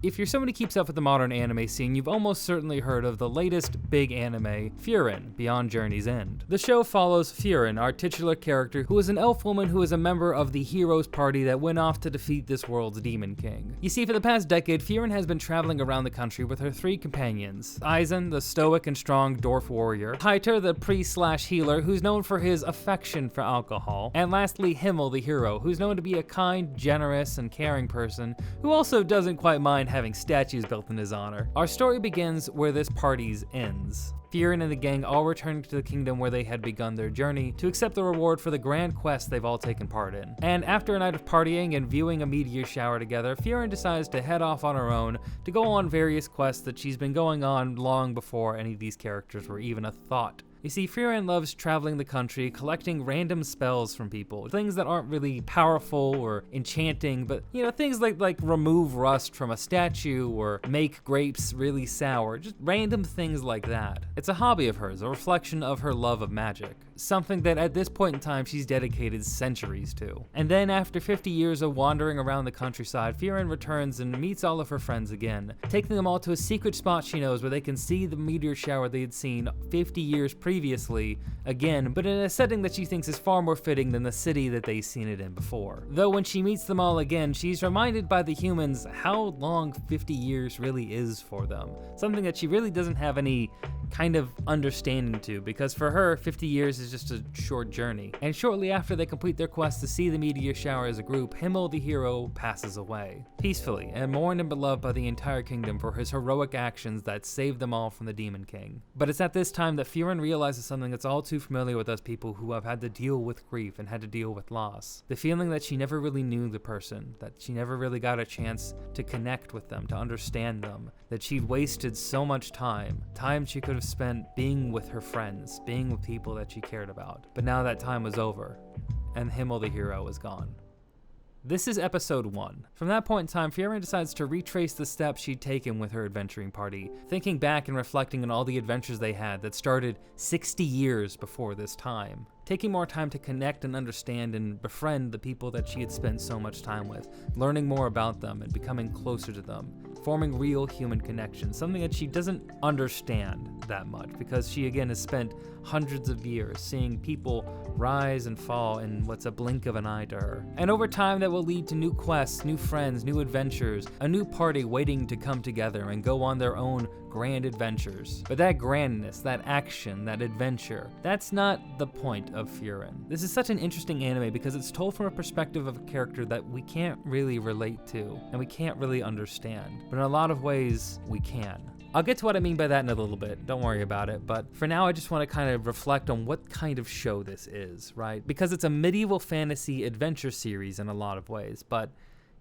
If you're someone who keeps up with the modern anime scene, you've almost certainly heard of the latest big anime, Frieren, Beyond Journey's End. The show follows Frieren, our titular character, who is an elf woman who is a member of the heroes party that went off to defeat this world's demon king. You see, for the past decade, Frieren has been traveling around the country with her 3 companions: Eisen, the stoic and strong dwarf warrior; Heiter, the priest/healer, who's known for his affection for alcohol; and lastly, Himmel, the hero, who's known to be a kind, generous, and caring person, who also doesn't quite mind having statues built in his honor. Our story begins where this party's ends. Frieren and the gang all return to the kingdom where they had begun their journey to accept the reward for the grand quest they've all taken part in. And after a night of partying and viewing a meteor shower together, Frieren decides to head off on her own to go on various quests that she's been going on long before any of these characters were even a thought. You see, Frieren loves traveling the country, collecting random spells from people. Things that aren't really powerful or enchanting, but things like remove rust from a statue or make grapes really sour. Just random things like that. It's a hobby of hers, a reflection of her love of magic. Something that at this point in time she's dedicated centuries to. And then after 50 years of wandering around the countryside, Frieren returns and meets all of her friends again, taking them all to a secret spot she knows where they can see the meteor shower they had seen 50 years previously again, but in a setting that she thinks is far more fitting than the city that they've seen it in before. Though when she meets them all again, she's reminded by the humans how long 50 years really is for them. Something that she really doesn't have any kind of understanding to, because for her, 50 years is just a short journey. And shortly after they complete their quest to see the meteor shower as a group, Himmel the hero passes away, peacefully, and mourned and beloved by the entire kingdom for his heroic actions that saved them all from the Demon King. But it's at this time that Frieren realizes something that's all too familiar with us people who have had to deal with grief and had to deal with loss. The feeling that she never really knew the person, that she never really got a chance to connect with them, to understand them, that she'd wasted so much time she could have spent being with her friends, being with people that she cared about. But now that time was over, and Himmel the hero is gone. This is episode 1. From that point in time, Frieren decides to retrace the steps she'd taken with her adventuring party, thinking back and reflecting on all the adventures they had that started 60 years before this time. Taking more time to connect and understand and befriend the people that she had spent so much time with, learning more about them and becoming closer to them, forming real human connections, something that she doesn't understand that much because she again has spent hundreds of years seeing people rise and fall in what's a blink of an eye to her. And over time that will lead to new quests, new friends, new adventures, a new party waiting to come together and go on their own grand adventures. But that grandness, that action, that adventure, that's not the point of Frieren. This is such an interesting anime because it's told from a perspective of a character that we can't really relate to and we can't really understand. But in a lot of ways, we can. I'll get to what I mean by that in a little bit, don't worry about it, but for now I just want to kind of reflect on what kind of show this is, right? Because it's a medieval fantasy adventure series in a lot of ways, but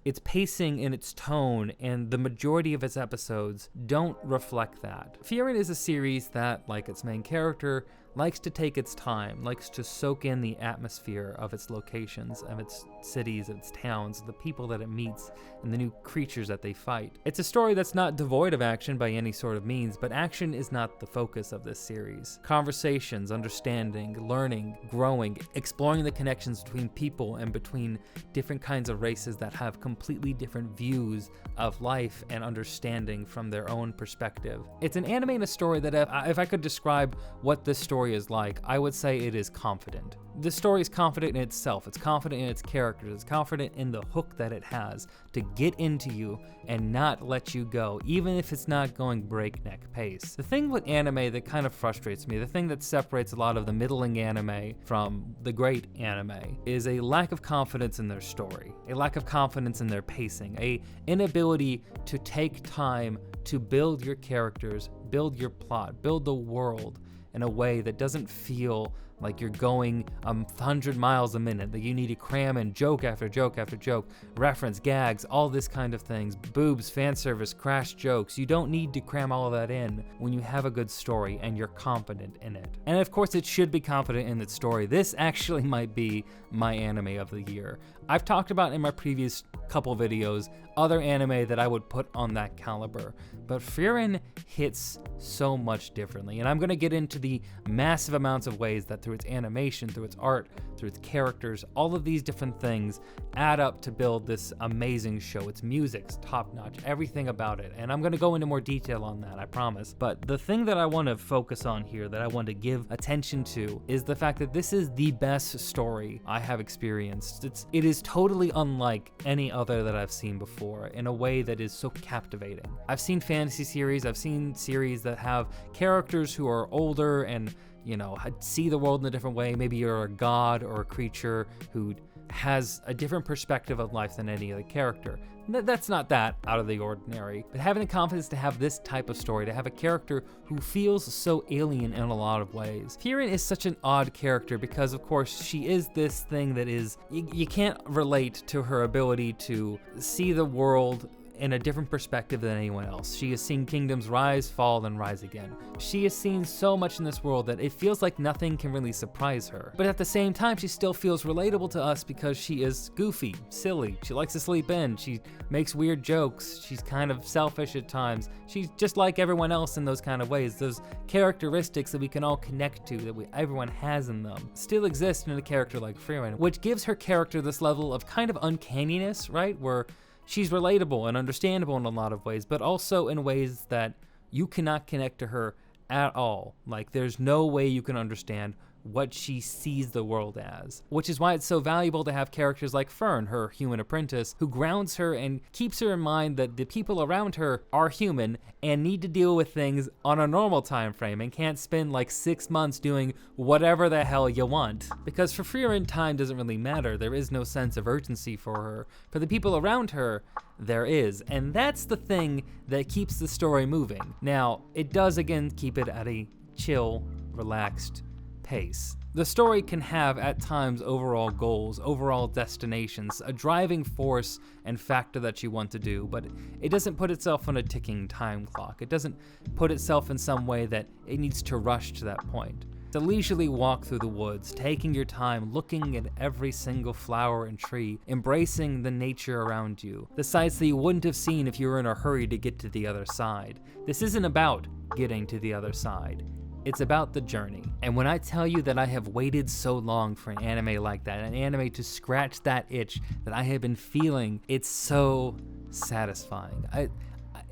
its pacing and its tone and the majority of its episodes don't reflect that. Frieren is a series that, like its main character, likes to take its time, likes to soak in the atmosphere of its locations, of its cities, its towns, the people that it meets, and the new creatures that they fight. It's a story that's not devoid of action by any sort of means, but action is not the focus of this series. Conversations, understanding, learning, growing, exploring the connections between people and between different kinds of races that have completely different views of life and understanding from their own perspective. It's an anime and a story that if I could describe what this story is like, I would say it is confident. The story is confident in itself, it's confident in its characters, it's confident in the hook that it has to get into you and not let you go, even if it's not going breakneck pace. The thing with anime that kind of frustrates me, the thing that separates a lot of the middling anime from the great anime, is a lack of confidence in their story, a lack of confidence in their pacing, a inability to take time to build your characters, build your plot, build the world in a way that doesn't feel like you're going 100 miles a minute, that you need to cram in joke after joke after joke, reference, gags, all this kind of things, boobs, fan service, crash jokes. You don't need to cram all of that in when you have a good story and you're confident in it. And of course it should be confident in its story. This actually might be my anime of the year. I've talked about in my previous couple videos other anime that I would put on that caliber, but Frieren hits so much differently, and I'm going to get into the massive amounts of ways that through its animation, through its art, through its characters. All of these different things add up to build this amazing show. Its music's top-notch, everything about it. And I'm going to go into more detail on that, I promise. But the thing that I want to focus on here, that I want to give attention to, is the fact that this is the best story I have experienced. It is totally unlike any other that I've seen before in a way that is so captivating. I've seen fantasy series, I've seen series that have characters who are older and, you know, see the world in a different way. Maybe you're a god or a creature who has a different perspective of life than any other character. That's not that out of the ordinary, but having the confidence to have this type of story, to have a character who feels so alien in a lot of ways. Frieren is such an odd character because, of course, she is this thing that is, you can't relate to her ability to see the world in a different perspective than anyone else. She has seen kingdoms rise, fall, and rise again. She has seen so much in this world that it feels like nothing can really surprise her. But at the same time, she still feels relatable to us because she is goofy, silly, she likes to sleep in, she makes weird jokes, she's kind of selfish at times. She's just like everyone else in those kind of ways. Those characteristics that we can all connect to, that everyone has in them, still exist in a character like Frieren, which gives her character this level of kind of uncanniness, right? Where she's relatable and understandable in a lot of ways, but also in ways that you cannot connect to her at all. Like, there's no way you can understand what she sees the world as, which is why it's so valuable to have characters like Fern, her human apprentice, who grounds her and keeps her in mind that the people around her are human and need to deal with things on a normal time frame and can't spend like 6 months doing whatever the hell you want. Because for Frieren, time doesn't really matter. There is no sense of urgency for her. For the people around her, there is, and that's the thing that keeps the story moving. Now, it does again keep it at a chill, relaxed pace. The story can have at times overall goals, overall destinations, a driving force and factor that you want to do, but it doesn't put itself on a ticking time clock. It doesn't put itself in some way that it needs to rush to that point. It's a leisurely walk through the woods, taking your time, looking at every single flower and tree, embracing the nature around you, the sights that you wouldn't have seen if you were in a hurry to get to the other side. This isn't about getting to the other side. It's about the journey. And when I tell you that I have waited so long for an anime like that, an anime to scratch that itch that I have been feeling, it's so satisfying.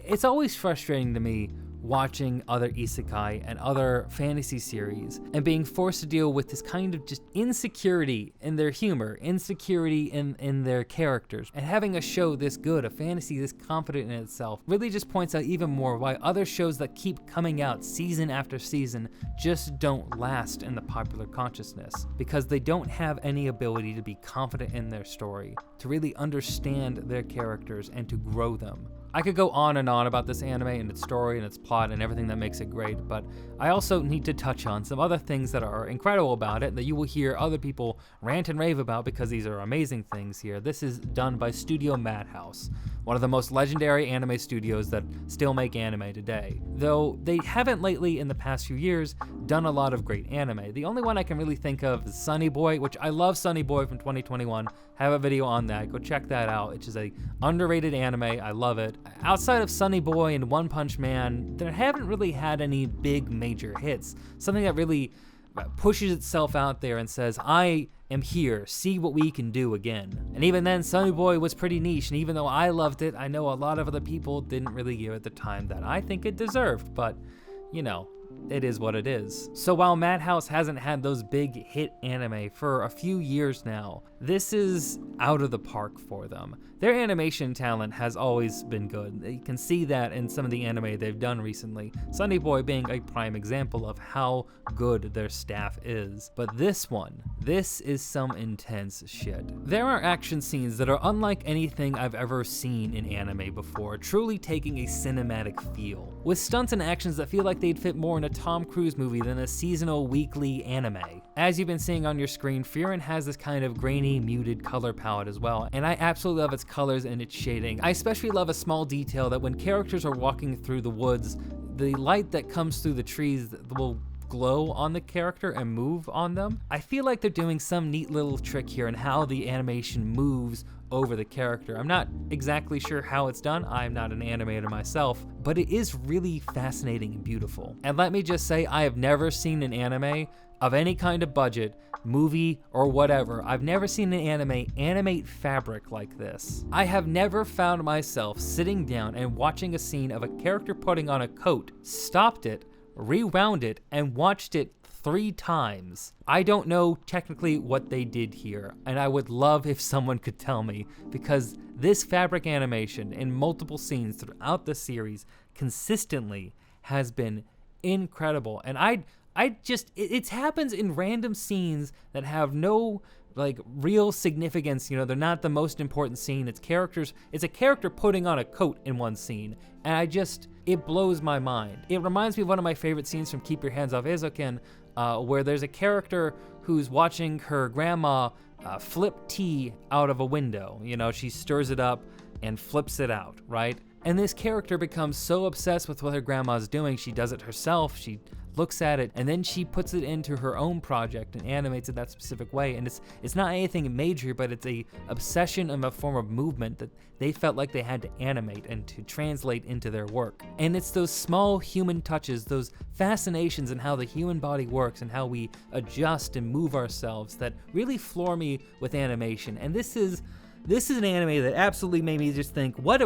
It's always frustrating to me watching other isekai and other fantasy series and being forced to deal with this kind of just insecurity in their humor, insecurity in their characters. And having a show this good, a fantasy this confident in itself, really just points out even more why other shows that keep coming out season after season just don't last in the popular consciousness, because they don't have any ability to be confident in their story, to really understand their characters and to grow them. I could go on and on about this anime and its story and its plot and everything that makes it great, but I also need to touch on some other things that are incredible about it that you will hear other people rant and rave about because these are amazing things here. This is done by Studio Madhouse, one of the most legendary anime studios that still make anime today. Though they haven't lately, in the past few years, done a lot of great anime. The only one I can really think of is Sunny Boy, which I love Sunny Boy from 2021. Have a video on that. Go check that out. It's just a underrated anime. I love it. Outside of Sunny Boy and One Punch Man, there haven't really had any big major hits. Something that really pushes itself out there and says, I am here, see what we can do again. And even then, Sunny Boy was pretty niche, and even though I loved it, I know a lot of other people didn't really give it the time that I think it deserved, but, you know, it is what it is. So while Madhouse hasn't had those big hit anime for a few years now, this is out of the park for them. Their animation talent has always been good. You can see that in some of the anime they've done recently, Sunny Boy being a prime example of how good their staff is. But this one, this is some intense shit. There are action scenes that are unlike anything I've ever seen in anime before, truly taking a cinematic feel, with stunts and actions that feel like they'd fit more in a Tom Cruise movie than a seasonal weekly anime. As you've been seeing on your screen, Frieren has this kind of grainy, muted color palette as well, and I absolutely love its colors and its shading. I especially love a small detail that when characters are walking through the woods, the light that comes through the trees will glow on the character and move on them. I feel like they're doing some neat little trick here in how the animation moves over the character. I'm not exactly sure how it's done. I'm not an animator myself, but it is really fascinating and beautiful. And let me just say, I have never seen an anime of any kind of budget, movie or whatever, I've never seen an anime animate fabric like this. I have never found myself sitting down and watching a scene of a character putting on a coat, stopped it, rewound it, and watched it 3 times. I don't know technically what they did here, and I would love if someone could tell me, because this fabric animation in multiple scenes throughout the series consistently has been incredible. And it happens in random scenes that have no like real significance. They're not the most important scene. It's a character putting on a coat in one scene, and it blows my mind. It reminds me of one of my favorite scenes from Keep Your Hands Off Eizouken, where there's a character who's watching her grandma flip tea out of a window. She stirs it up and flips it out, right? And this character becomes so obsessed with what her grandma's doing, she does it herself, she looks at it, and then she puts it into her own project and animates it that specific way. And it's not anything major, but it's a obsession and a form of movement that they felt like they had to animate and to translate into their work. And it's those small human touches, those fascinations in how the human body works and how we adjust and move ourselves that really floor me with animation. And this is an anime that absolutely made me just think, what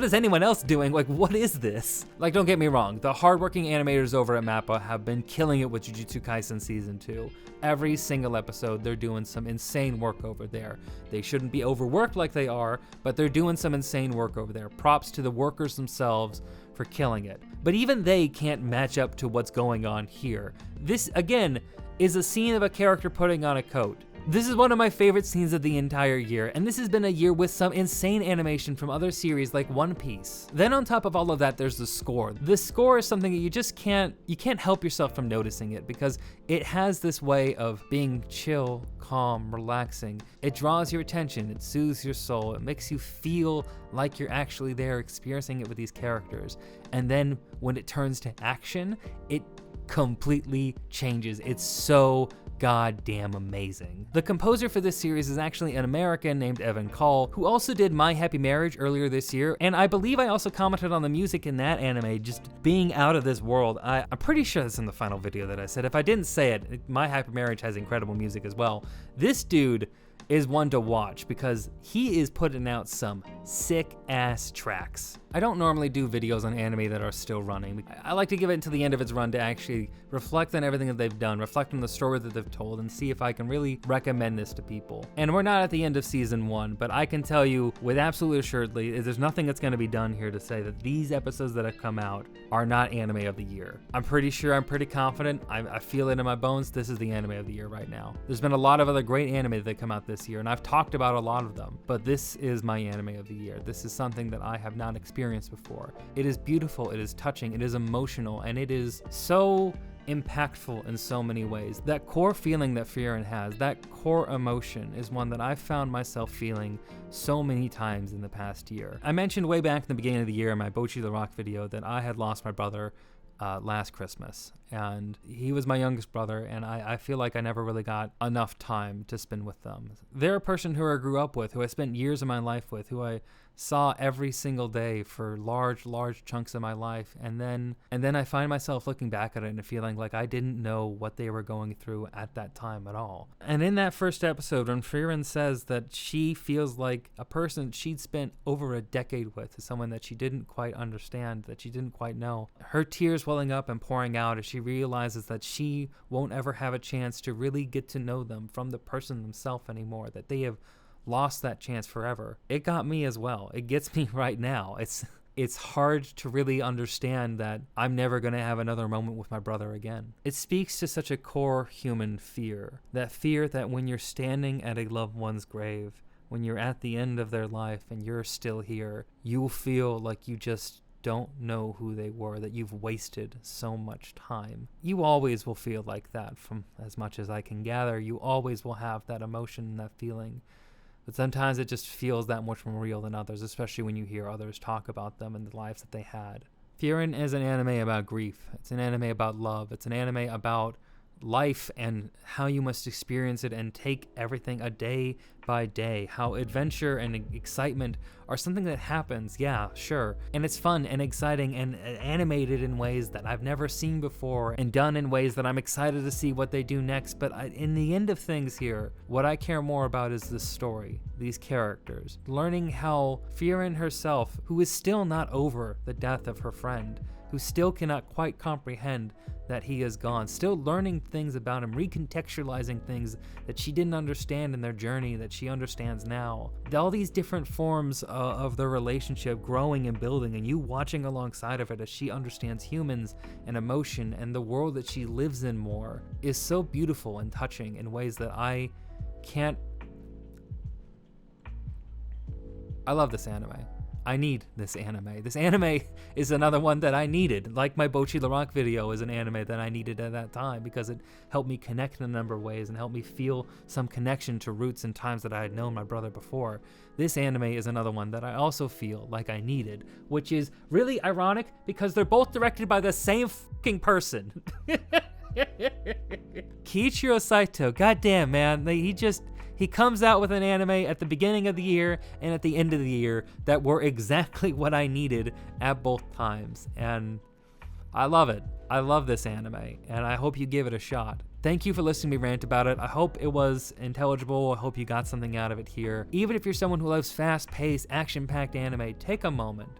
is anyone else doing? Like, what is this? Like, don't get me wrong, the hardworking animators over at MAPPA have been killing it with Jujutsu Kaisen Season 2. Every single episode, they're doing some insane work over there. They shouldn't be overworked like they are, but they're doing some insane work over there. Props to the workers themselves for killing it. But even they can't match up to what's going on here. This, again, is a scene of a character putting on a coat. This is one of my favorite scenes of the entire year, and this has been a year with some insane animation from other series like One Piece. Then on top of all of that, there's the score. The score is something that you can't help yourself from noticing it, because it has this way of being chill, calm, relaxing. It draws your attention, it soothes your soul, it makes you feel like you're actually there experiencing it with these characters. And then when it turns to action, it completely changes. It's so goddamn amazing. The composer for this series is actually an American named Evan Call, who also did My Happy Marriage earlier this year, and I believe I also commented on the music in that anime just being out of this world. I'm pretty sure that's in the final video that I said. If I didn't say it, My Happy Marriage has incredible music as well. This dude is one to watch because he is putting out some sick ass tracks. I don't normally do videos on anime that are still running. I like to give it until the end of its run to actually reflect on everything that they've done, reflect on the story that they've told, and see if I can really recommend this to people. And we're not at the end of season 1, but I can tell you with absolute assuredly, there's nothing that's going to be done here to say that these episodes that have come out are not anime of the year. I'm pretty sure, I'm pretty confident, I feel it in my bones, this is the anime of the year right now. There's been a lot of other great anime that come out this year, and I've talked about a lot of them, but this is my anime of the year. This is something that I have not experienced before. It is beautiful, it is touching, it is emotional, and it is so impactful in so many ways. That core feeling that Frieren has, that core emotion, is one that I've found myself feeling so many times in the past year. I mentioned way back in the beginning of the year in my Bocchi the Rock video that I had lost my brother last Christmas, and he was my youngest brother, and I feel like I never really got enough time to spend with them. They're a person who I grew up with, who I spent years of my life with, who I saw every single day for large chunks of my life, and then I find myself looking back at it and feeling like I didn't know what they were going through at that time at all. And in that first episode, when Frieren says that she feels like a person she'd spent over a decade with is someone that she didn't quite understand, that she didn't quite know, her tears welling up and pouring out as she realizes that she won't ever have a chance to really get to know them from the person themselves anymore, that they have lost that chance forever. It got me as well. It gets me right now. It's hard to really understand that I'm never going to have another moment with my brother again. It speaks to such a core human fear that when you're standing at a loved one's grave, when you're at the end of their life and you're still here, you'll feel like you just don't know who they were, that you've wasted so much time. You always will feel like that, from as much as I can gather. You always will have that emotion and that feeling. But sometimes it just feels that much more real than others, especially when you hear others talk about them and the lives that they had. Frieren is an anime about grief. It's an anime about love. It's an anime about life and how you must experience it and take everything a day by day. How adventure and excitement are something that happens, yeah, sure. And it's fun and exciting and animated in ways that I've never seen before and done in ways that I'm excited to see what they do next. But in the end of things here, what I care more about is this story, these characters, learning how Frieren herself, who is still not over the death of her friend, who still cannot quite comprehend that he is gone, still learning things about him, recontextualizing things that she didn't understand in their journey that she understands now. All these different forms of their relationship growing and building, and you watching alongside of it as she understands humans and emotion and the world that she lives in more, is so beautiful and touching in ways that I can't. I love this anime. I need this anime. This anime is another one that I needed. Like my Bocchi La Rock video is an anime that I needed at that time because it helped me connect in a number of ways and helped me feel some connection to roots and times that I had known my brother before. This anime is another one that I also feel like I needed, which is really ironic because they're both directed by the same fucking person. Kiichiro Saito, goddamn man, he comes out with an anime at the beginning of the year and at the end of the year that were exactly what I needed at both times. And I love it. I love this anime, and I hope you give it a shot. Thank you for listening to me rant about it. I hope it was intelligible. I hope you got something out of it here. Even if you're someone who loves fast-paced, action-packed anime, take a moment.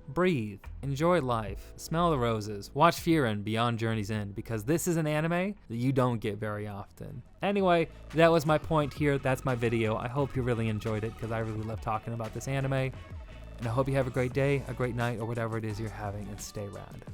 Breathe, enjoy life, smell the roses, watch Frieren Beyond Journey's End, because this is an anime that you don't get very often. Anyway, that was my point here. That's my video. I hope you really enjoyed it because I really love talking about this anime. And I hope you have a great day, a great night, or whatever it is you're having, and stay rad.